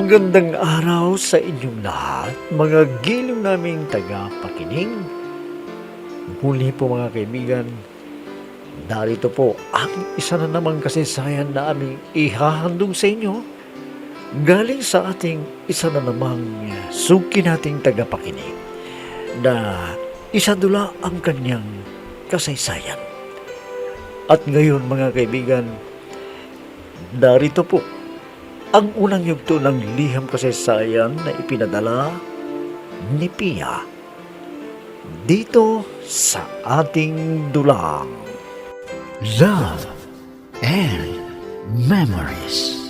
Magandang araw sa inyong lahat, mga giliw naming taga-pakinig. Muli po mga kaibigan, narito po ang isa na namang kasaysayan na aming ihahandog sa inyo galing sa ating isa na namang suki nating taga-pakinig na isadula ang kanyang kasaysayan. At ngayon mga kaibigan, narito po ang unang yugto ng liham kasaysayan na ipinadala ni Pia dito sa ating dulang Love and Memories.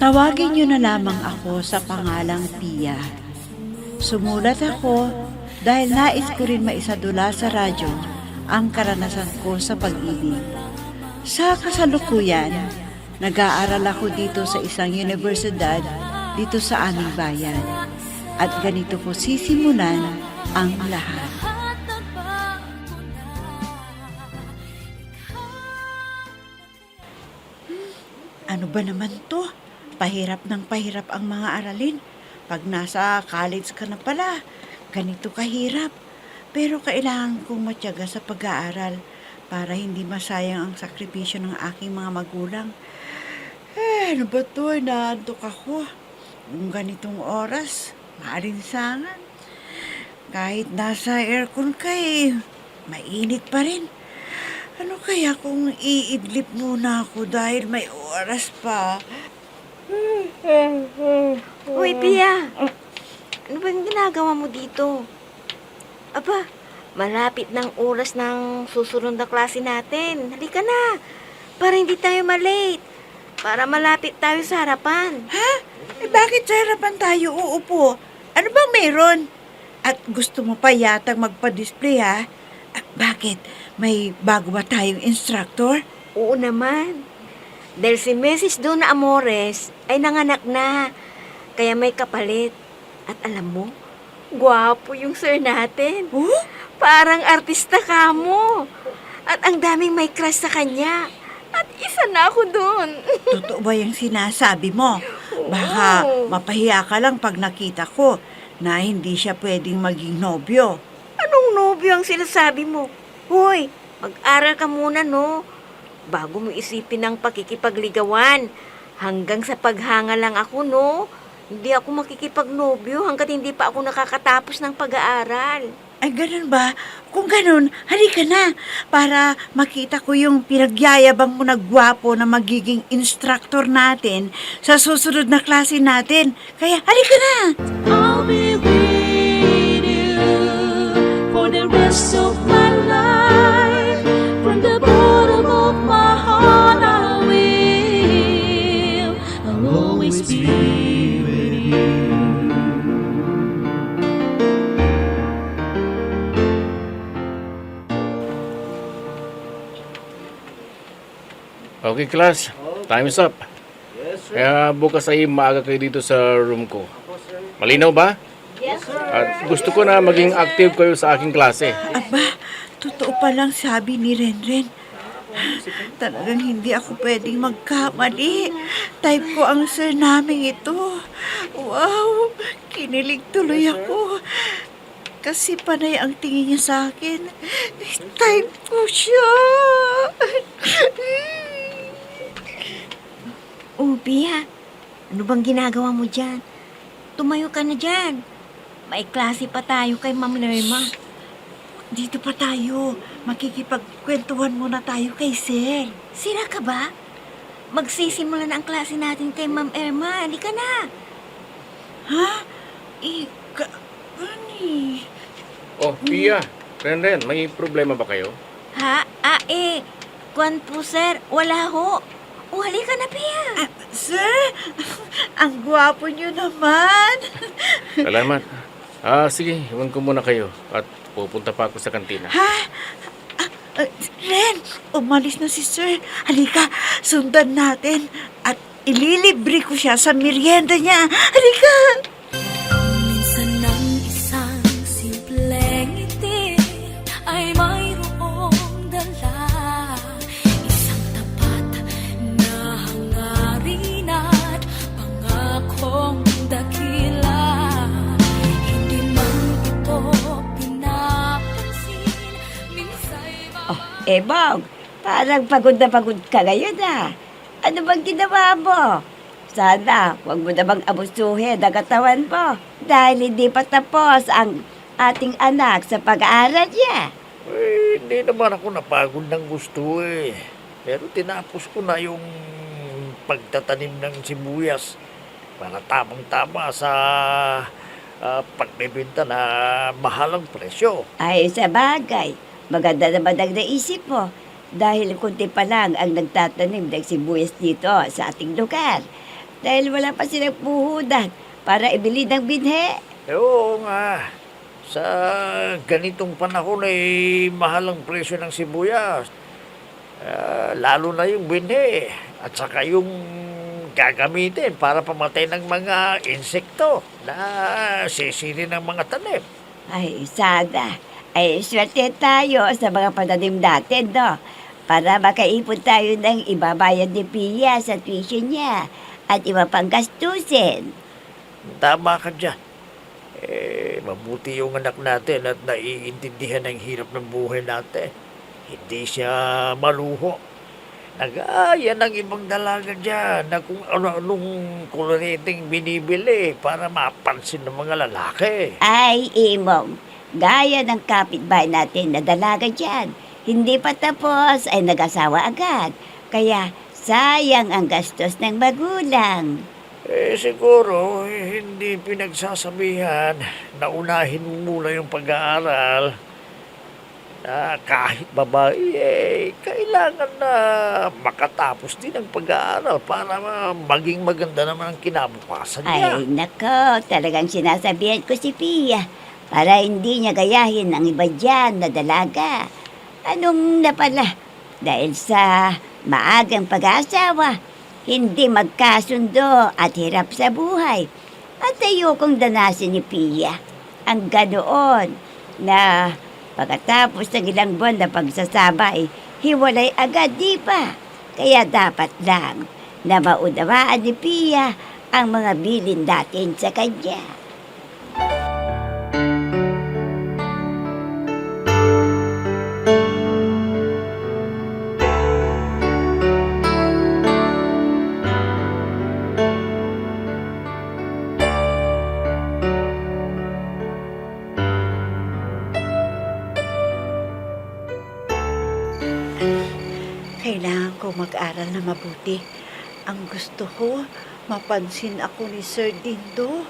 Tawagin niyo na lamang ako sa pangalang Pia. Sumulat ako dahil nais ko rin maisadula sa radyo ang karanasan ko sa pag-ibig. Sa kasalukuyan, nag-aaral ako dito sa isang universidad dito sa aming bayan. At ganito ko sisimulan ang lahat. Ano ba naman to? Pahirap ng pahirap ang mga aralin. Pag nasa college ka na pala, ganito kahirap. Pero kailangan kong matyaga sa pag-aaral para hindi masayang ang sakripisyo ng aking mga magulang. Ano ba to? Naantok ako. Kung ganitong oras, maalinsangan. Kahit nasa aircon ka mainit pa rin. Ano kaya kung iidlip muna ako dahil may oras pa? Uy, Pia! Ano ba yung ginagawa mo dito? Aba, malapit ng oras ng susunod na klase natin. Halika na, para hindi tayo malate. Para malapit tayo sa harapan. Ha? Bakit sa harapan tayo uupo? Ano bang meron? At gusto mo pa yatang magpa-display ha? Bakit? May bago ba tayong instructor? Oo naman. Dahil si Mrs. Donna Amores ay nanganak na. Kaya may kapalit. At alam mo, gwapo yung sir natin. Oh? Parang artista ka mo. At ang daming may crush sa kanya. At isa na ako dun. Totoo ba yung sinasabi mo? Baka mapahiya ka lang pag nakita ko na hindi siya pwedeng maging nobyo. Anong nobyo ang sinasabi mo? Hoy, mag-aral ka muna, no? Bago mo isipin ang pakikipagligawan. Hanggang sa paghanga lang ako, no? Hindi ako makikipagnobyo hanggat hindi pa ako nakakatapos ng pag-aaral. Ay, ganun ba? Kung ganun, halika na para makita ko yung pinagyayabang mo na gwapo na magiging instructor natin sa susunod na klase natin. Kaya halika na! I'll be with you for the rest of my life. From the bottom of my heart I will. I'll always be with you. Okay, class. Time is up. Kaya bukas ay maaga kayo dito sa room ko. Malinaw ba? Yes, sir. At gusto ko na maging active kayo sa aking klase. Aba, totoo palang sabi ni Renren. Talagang hindi ako pwedeng magkamali. Type ko ang sir namin ito. Wow, kinilig tuloy ako. Kasi panay ang tingin niya sa akin. Type ko siya. Oh, Pia, ano bang ginagawa mo dyan? Tumayo ka na dyan. May klase pa tayo kay Ma'am Lerma. Dito pa tayo. Makikipagkwentuhan muna tayo kay Sir. Sira ka ba? Magsisimula na ang klase natin kay Ma'am Irma. Halika na. Ha? Ani? Oh, Pia, Ren, may problema ba kayo? Ha? Kwan po, sir. Wala ho. Oh, halika na, Pia. Sir, ang gwapo niyo naman. Salamat. Sige, iwan ko muna kayo at pupunta pa ako sa kantina. Ha? Ren, umalis na si Sir. Halika, sundan natin. At ililibre ko siya sa merienda niya. Halika! Minsan ng isang simpleng ngiti ay mayroong dala, isang tapat na hangarin at pangakong dakila. Hindi man ito pinapansin, minsa'y Bong, parang pagod na pagod ka ngayon Ano bang ginawa mo? Sana, huwag mo namang abusuhin ang katawan mo dahil hindi pa tapos ang ating anak sa pag-aaral niya. Hindi naman ako napagod ng gusto Pero tinapos ko na yung pagtatanim ng sibuyas para tamang-tama sa pagbebenta na mahalang presyo. Ay, sa bagay, maganda naman ang naisip mo dahil kunti pa lang ang nagtatanim ng sibuyas dito sa ating lugar. Dahil wala pa silang puhunan para ibili ng binhe. Oo nga, sa ganitong panahon mahal ang presyo ng sibuyas. Lalo na yung binhi at saka yung gagamitin para pamatay ng mga insekto na sisiri ng mga tanim. Ay, sana. Ay, swerte tayo sa mga pananim natin, no? Para makaipon tayo ng ibabayad ni Pia sa tuition niya at iba pang gastusin. Tama ka dyan. Mabuti yung anak natin at naiintindihan ang hirap ng buhay natin. Hindi siya maluho. Nag-aaya ng ibang dalaga dyan na kung ano-anong kuloriting binibili para mapansin ng mga lalaki. Ay, Imong, gaya ng kapitbahay natin na dalaga dyan. Hindi pa tapos ay nag-asawa agad. Kaya sayang ang gastos ng magulang. Siguro, hindi pinagsasabihan na unahin mo muna yung pag-aaral na kahit babae, kailangan na makatapos din ang pag-aaral para maging maganda naman ang kinabukasan niya. Ay, nako, talagang sinasabihan ko si Pia para hindi niya gayahin ang iba dyan na dalaga. Anong napala? Dahil sa maagang pag-asawa, hindi magkasundo at hirap sa buhay. At ayokong danasin ni Pia ang ganoon na pagkatapos ng ilang buwan na pagsasabay, hiwalay agad, di ba? Kaya dapat lang na maunawaan ni Pia ang mga bilin natin sa kanya. Kailangan ko mag-aral na mabuti. Ang gusto ko, mapansin ako ni Sir Dindo.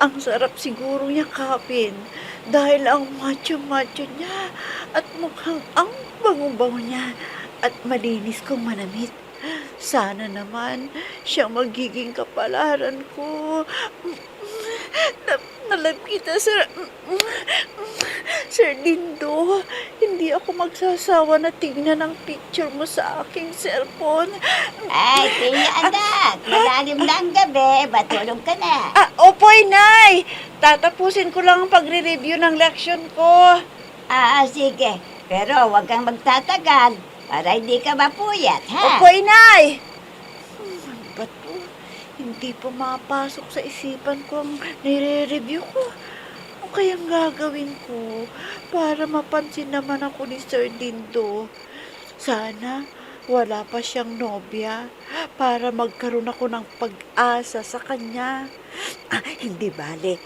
Ang sarap siguro niya kapin dahil ang macho-macho niya at mukhang ang bango-bango niya at malinis kong manamit. Sana naman siya magiging kapalaran ko. Nalagkita, Sir Dindo. Hindi ako magsasawa na tingnan ang picture mo sa aking cellphone. Ay, Pia anak, malalim na ang gabi, batulog ka na. Opo, Inay. Tatapusin ko lang ang pagre-review ng leksyon ko. Sige, pero huwag kang magtatagal para hindi ka mapuyat, ha? Opo, Inay. Ano ba to? Hindi pa mapasok sa isipan ko ang nire-review ko. Ano kayang gagawin ko para mapansin naman ako ni Sir Dindo? Sana wala pa siyang nobya para magkaroon ako ng pag-asa sa kanya. Hindi bale.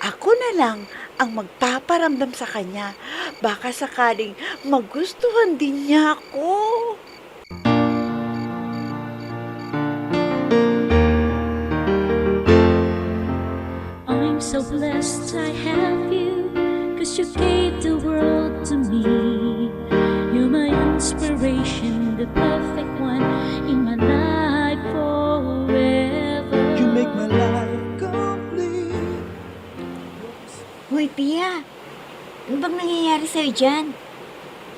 Ako na lang ang magpaparamdam sa kanya. Baka sakaling magustuhan din niya ako. I'm so blessed I have you, 'cause you gave the world to me. You're my inspiration, the perfect one in my life forever. You make my life complete. Hoy, Pia, ano bang nangyayari sa'yo dyan?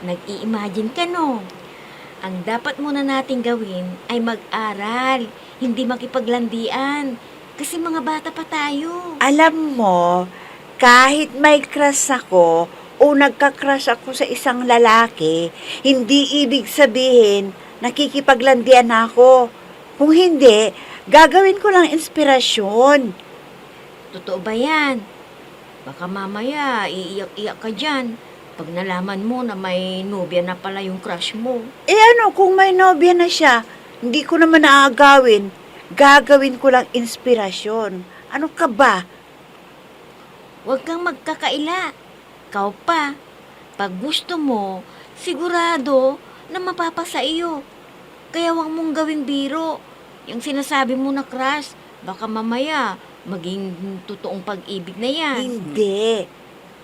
Nag-i-imagine ka, no? Ang dapat muna nating gawin ay mag-aral, hindi makipaglandian. Kasi mga bata pa tayo. Alam mo, kahit may crush ako o nagka-crush ako sa isang lalaki, hindi ibig sabihin nakikipaglandian ako. Kung hindi, gagawin ko lang inspirasyon. Totoo ba yan? Baka mamaya iiyak-iyak ka dyan pag nalaman mo na may nobya na pala yung crush mo. Eh ano, kung may nobya na siya, hindi ko naman aagawin. Gagawin ko lang inspirasyon. Ano ka ba? Huwag kang magkakaila. Kau pa, pag gusto mo, sigurado na mapapasa iyo. Kaya huwag mong gawing biro. Yung sinasabi mo na crush, baka mamaya maging totoong pag-ibig na yan. Hindi.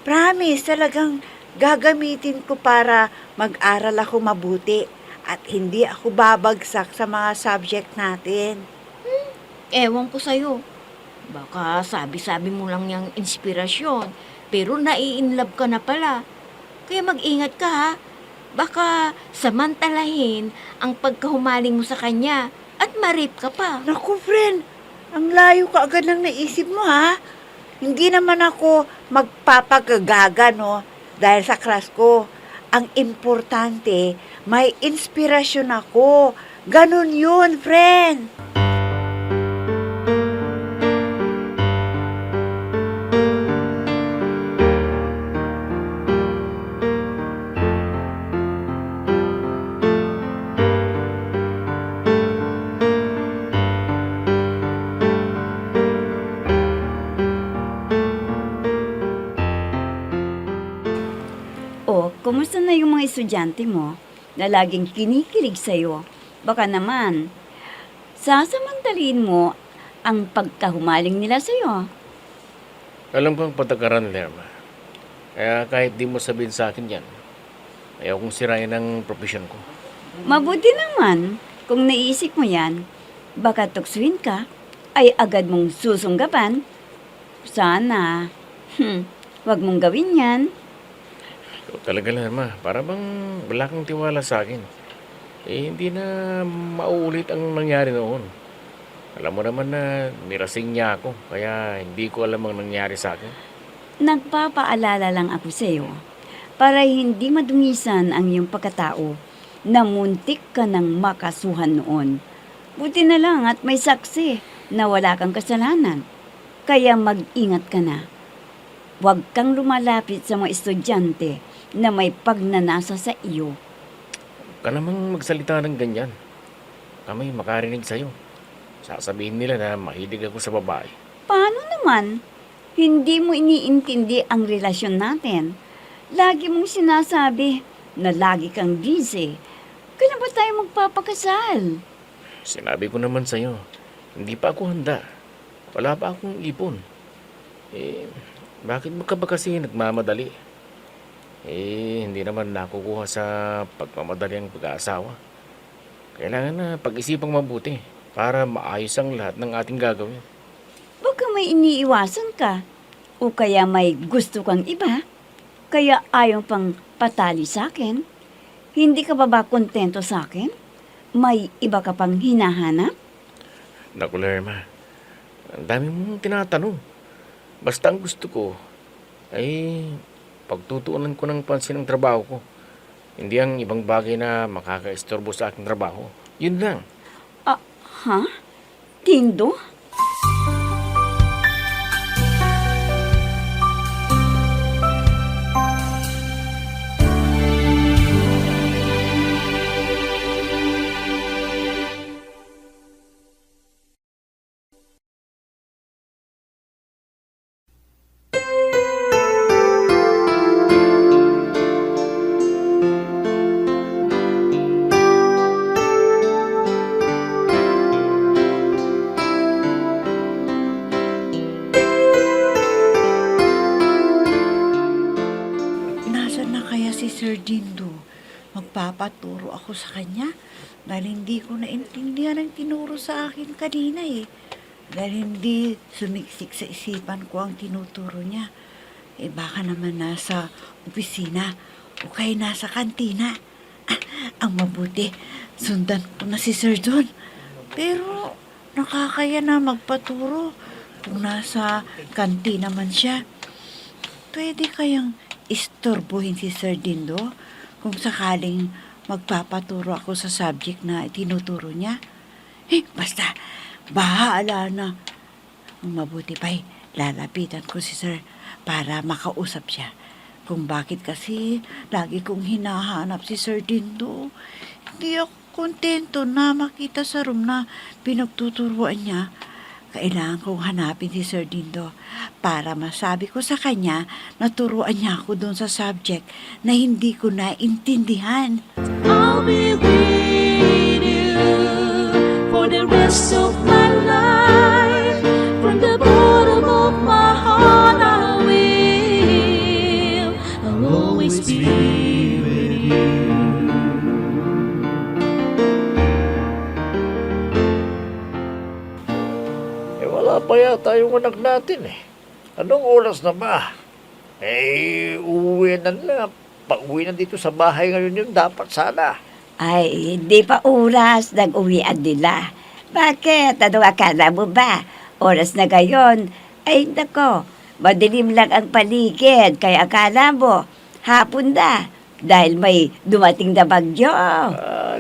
Promise, talagang gagamitin ko para mag-aral ako mabuti at hindi ako babagsak sa mga subject natin. Ewan ko sa'yo. Baka sabi-sabi mo lang yung inspirasyon, pero nai-inlove ka na pala. Kaya mag-ingat ka ha. Baka samantalahin ang pagkahumaling mo sa kanya at ma-rape ka pa. Naku, friend, ang layo ka agad ng naisip mo, ha? Hindi naman ako magpapagagaga, no? Dahil sa class ko. Ang importante, may inspirasyon ako. Ganun yun, friend. O, kumusta na yung mga estudyante mo na laging kinikilig sa'yo? Baka naman, sasamantalin mo ang pagkahumaling nila sa'yo. Alam kong patakaran, Lerma. Kaya kahit di mo sabihin sa akin yan, ayaw kong sirain ang profesyon ko. Mabuti naman kung naisip mo yan. Baka tuksuin ka, ay agad mong susunggapan. Sana, wag mong gawin yan. Ikaw talaga, Lerma. Para bang wala kang tiwala sa akin. Eh, hindi na mauulit ang nangyari noon. Alam mo naman na nirasing niya ako, kaya hindi ko alam ang nangyari sa akin. Nagpapaalala lang ako sa iyo para hindi madungisan ang iyong pagkatao na muntik ka ng makasuhan noon. Buti na lang at may saksi na wala kang kasalanan. Kaya mag-ingat ka na. Huwag kang lumalapit sa mga estudyante na may pagnanasa sa iyo. Huwag ka namang magsalita ng ganyan. Kami makarinig sa'yo. Sasabihin nila na mahilig ako sa babae. Paano naman? Hindi mo iniintindi ang relasyon natin. Lagi mong sinasabi na lagi kang busy. Kailan ba tayo magpapakasal? Sinabi ko naman sa'yo, hindi pa ako handa. Wala pa akong ipon. Eh, bakit mo ka ba kasi nagmamadali? Eh, hindi naman nakukuha sa pagmamadali ang pag-aasawa. Kailangan na pag-isipang mabuti para maayos ang lahat ng ating gagawin. Baka may iniiwasan ka. O kaya may gusto kang iba. Kaya ayaw pang patali sa akin. Hindi ka ba kontento sa akin? May iba ka pang hinahanap? Naku, Lerma, ang dami mong tinatanong. Basta ang gusto ko ay pagtutuunan ko ng pansin ang trabaho ko. Hindi ang ibang bagay na makakaistorbo sa aking trabaho. Yun lang. Ha? Tindo? Nasaan na kaya si Sir Dindo? Magpapaturo ako sa kanya dahil hindi ko naintindihan ang tinuro sa akin kanina eh. Dahil hindi sumiksik sa isipan ko ang tinuturo niya. Eh baka naman nasa opisina. o kaya nasa kantina. Ang mabuti, sundan ko na si Sir doon. Pero nakakaya na magpaturo kung nasa kantina man siya. Pwede kayang istorbohin si Sir Dindo kung sakaling magpapaturo ako sa subject na tinuturo niya? Basta, bahala na. Ang mabuti pa'y lalapitan ko si Sir para makausap siya. Kung bakit kasi lagi kong hinahanap si Sir Dindo. Hindi ako kontento na makita sa room na pinagtuturuan niya. Kailangan kong hanapin si Sir Dindo para masabi ko sa kanya na turuan niya ako doon sa subject na hindi ko naintindihan. I'll be with you for the rest of my life. From the bottom of my heart, I will. I'll always be with you. Wala pa yata yung anak natin eh. Anong oras na ba? Uuwi na. Pag-uwi na dito sa bahay ngayon yung dapat sana. Ay, hindi pa oras nag-uwian nila. Bakit? Ano akala mo ba? Oras na gayon. Ay, nako, madilim lang ang paligid. Kaya akala mo, hapon na. Dahil may dumating na bagyo.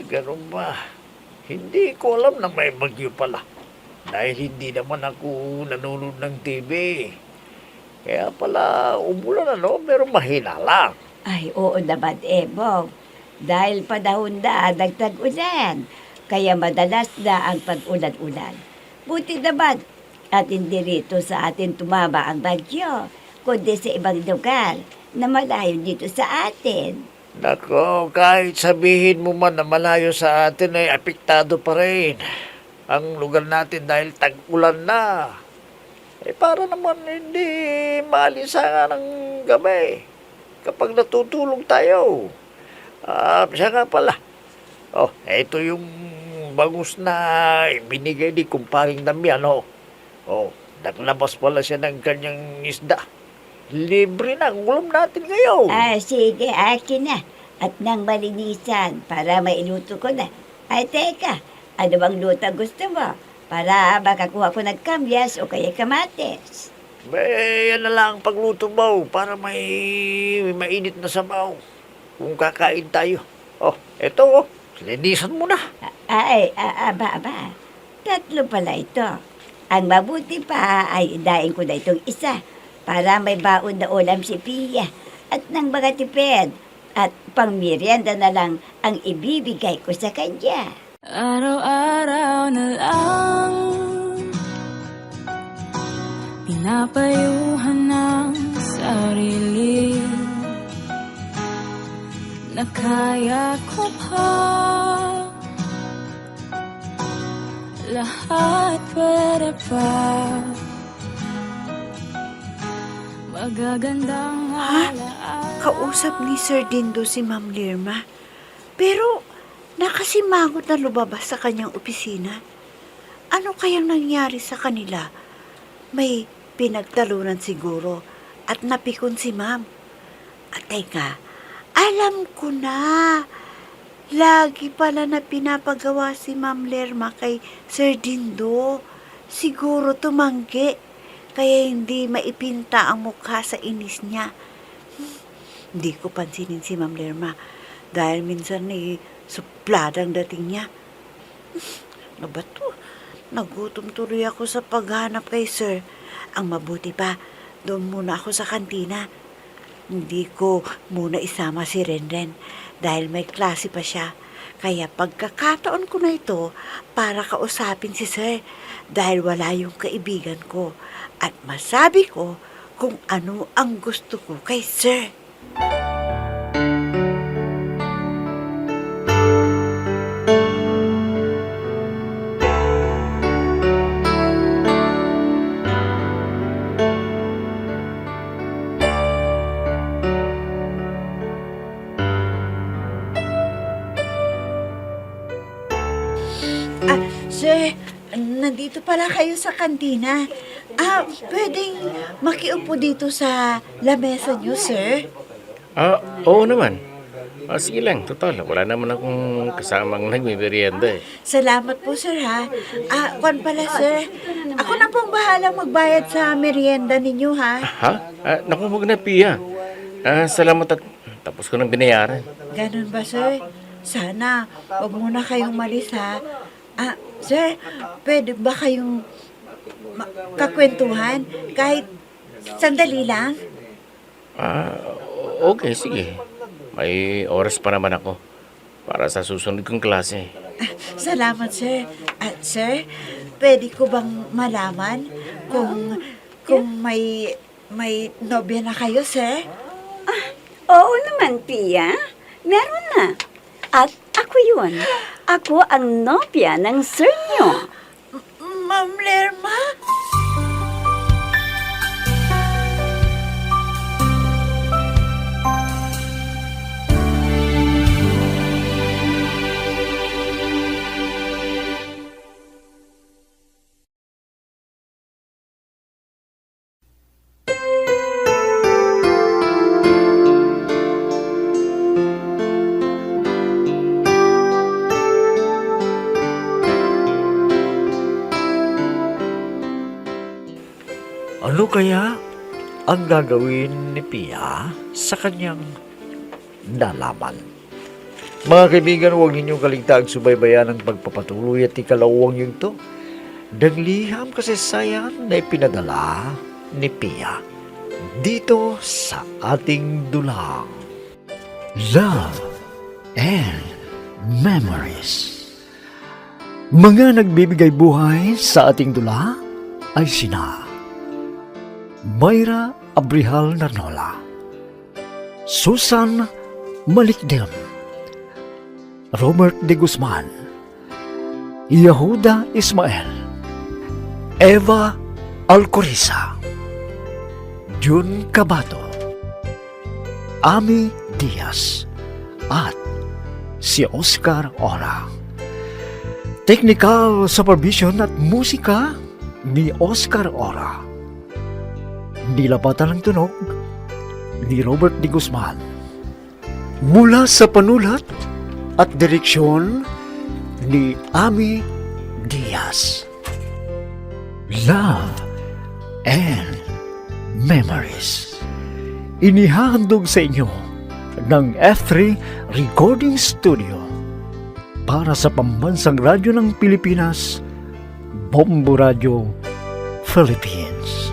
Ganun ba? Hindi ko alam na may bagyo pala. Dahil hindi naman ako nanonood ng TV. Kaya pala umulan pero mahina lang. Ay, oo naman, Ebong. Dahil panahon na nagtag-ulan. Kaya madalas na ang pag-ulan-ulan. Buti naman at hindi rito sa atin tumama ang bagyo, kundi sa ibang lugar na malayo dito sa atin. Nako, kahit sabihin mo man na malayo sa atin ay apektado pa rin ang lugar natin dahil tag-ulan na. Para naman hindi maalisangan ng gabi kapag natutulog tayo. Siya nga pala. Ito yung bangus na ibinigay ni Kumparing Damian. Naglabas pala siya ng kanyang isda. Libre na ang ulam natin ngayon. Sige, akin na. At nang malinisan para mailuto ko na. Ay, teka, ano bang luto gusto mo? Para makakuha ko ng kamyas o kaya kamates. Yan na lang ang pagluto mo para may mainit na sabaw. Kung kakain tayo. Eto, linisan mo na. Aba. Tatlo pala ito. Ang mabuti pa ay idain ko na itong isa para may baon na ulam si Pia at ng mga tipid at pangmerienda na lang ang ibibigay ko sa kanya. Araw-araw na lang pinapayuhan ng sarili na kaya ko pa lahat pwede pa magagandang alaala. Kausap ni Sir Dindo si Ma'am Lirma. Pero nakasimangot na lumabas sa kanyang opisina. Ano kayang nangyari sa kanila? May pinagtalunan siguro at napikon si Ma'am. At teka, alam ko na. Lagi pala na pinapagawa si Ma'am Lerma kay Sir Dindo. Siguro tumanggi, kaya hindi maipinta ang mukha sa inis niya. Hindi ko pansinin si Ma'am Lerma dahil minsan supladang dating niya. Ano ba to? Nagutom tuloy ako sa paghanap kay Sir. Ang mabuti pa, doon muna ako sa kantina. Hindi ko muna isama si Renren dahil may klase pa siya. Kaya pagkakataon ko na ito para kausapin si Sir dahil wala yung kaibigan ko at masabi ko kung ano ang gusto ko kay Sir. Sir, nandito pala kayo sa kantina. Pwedeng makiupo dito sa lamesa niyo, sir? Oo naman. Sige lang, total. Wala naman akong kasamang nagmimerienda eh. Salamat po, sir, ha? Kwan pala, sir. Ako na pong bahalang magbayad sa merienda ninyo, ha? Ha? Naku, huwag na, Pia. Salamat at tapos ko nang binayaran. Ganun ba, sir? Sana, huwag muna kayong malis, ha? Sir, pwede ba kayong kakwentuhan? Kahit sandali lang? Okay, sige. May oras pa naman ako para sa susunod kong klase. Salamat, sir. At sir, pwede ko bang malaman kung may nobya na kayo, sir? Oo naman, Pia. Meron na. At ako yun. Ako ang nobya ng sir niyo. Ma'am Lerma? Ano kaya ang gagawin ni Pia sa kanyang nalaman? Mga kaibigan, huwag ninyong kaligtaang subaybayan ang pagpapatuloy at ikalawang yugto ng liham kasaysayan na ipinadala ni Pia dito sa ating dulang Love and Memories. Mga nagbibigay buhay sa ating dula ay sina Mayra Abrihal Narnola, Susan Malikdem, Robert de Guzman, Yehuda Ismael, Eva Alcoriza, Jun Cabato, Ami Diaz, at si Oscar Ora. Technical supervision at musika ni Oscar Ora. Nilapatan ng tunog ni Robert de Guzman. Mula sa panulat at direksyon ni Ami Diaz. Love and Memories. Inihahandog sa inyo ng F3 Recording Studio para sa Pambansang Radyo ng Pilipinas, Bombo Radio, Philippines.